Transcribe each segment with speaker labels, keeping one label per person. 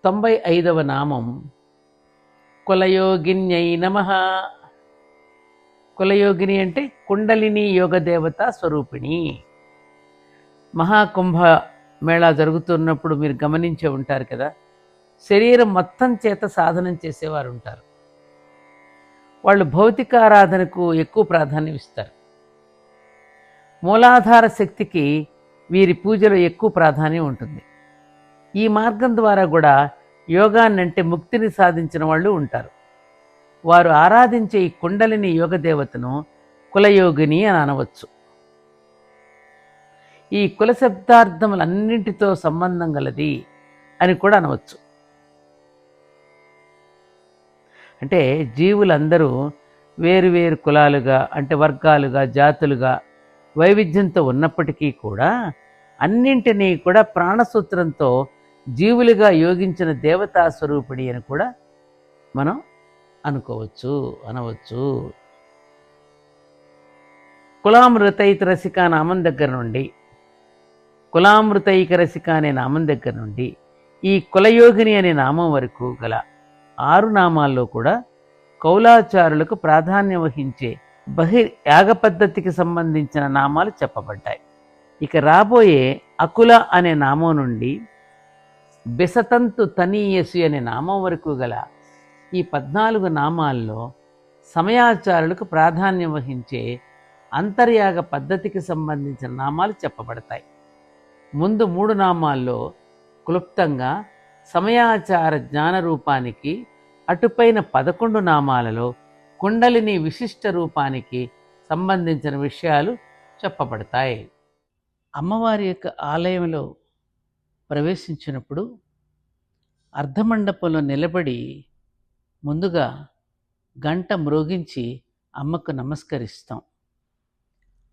Speaker 1: 95వ నామం కులయోగిన్యై నమః. కులయోగిని అంటే కుండలిని యోగదేవత స్వరూపిణి. మహాకుంభ మేళా జరుగుతున్నప్పుడు మీరు గమనించే ఉంటారు కదా, శరీరం మొత్తం చేత సాధనం చేసేవారు ఉంటారు. వాళ్ళు భౌతిక ఆరాధనకు ఎక్కువ ప్రాధాన్యం ఇస్తారు. మూలాధార శక్తికి వీరి పూజలో ఎక్కువ ప్రాధాన్యం ఉంటుంది. ఈ మార్గం ద్వారా కూడా యోగాన్ని అంటే ముక్తిని సాధించిన వాళ్ళు ఉంటారు. వారు ఆరాధించే ఈ కుండలిని యోగదేవతను కులయోగిని అని అనవచ్చు. ఈ కుల శబ్దార్థములన్నింటితో సంబంధం గలది అని కూడా అనవచ్చు. అంటే జీవులందరూ వేరు కులాలుగా అంటే వర్గాలుగా జాతులుగా వైవిధ్యంతో ఉన్నప్పటికీ కూడా అన్నింటినీ కూడా ప్రాణసూత్రంతో జీవులుగా యోగించిన దేవతా స్వరూపిణి అని కూడా మనం అనవచ్చు. కులామృతైక రసిక నామం దగ్గర నుండి, కులామృతైక రసిక అనే నామం దగ్గర నుండి ఈ కులయోగిని అనే నామం వరకు గల 6 నామాల్లో కూడా కౌలాచారులకు ప్రాధాన్యం వహించే యాగ పద్ధతికి సంబంధించిన నామాలు చెప్పబడ్డాయి. ఇక రాబోయే అకుల అనే నామం నుండి బిసతంతు తనీయసి అనే నామం వరకు గల ఈ 14 నామాల్లో సమయాచారులకు ప్రాధాన్యం వహించే అంతర్యాగ పద్ధతికి సంబంధించిన నామాలు చెప్పబడతాయి. ముందు 3 నామాల్లో క్లుప్తంగా సమయాచార జ్ఞాన రూపానికి, అటుపైన 11 నామాలలో కుండలిని విశిష్ట రూపానికి సంబంధించిన విషయాలు చెప్పబడతాయి. అమ్మవారి యొక్క ఆలయంలో ప్రవేశించినప్పుడు అర్ధమండపంలో నిలబడి ముందుగా గంట మ్రోగించి అమ్మకు నమస్కరిస్తాం.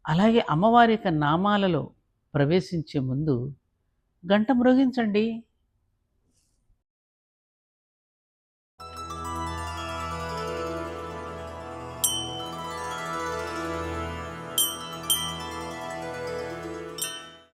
Speaker 1: అలాగే అమ్మవారి యొక్క నామాలలో ప్రవేశించే ముందు గంట మ్రోగించండి.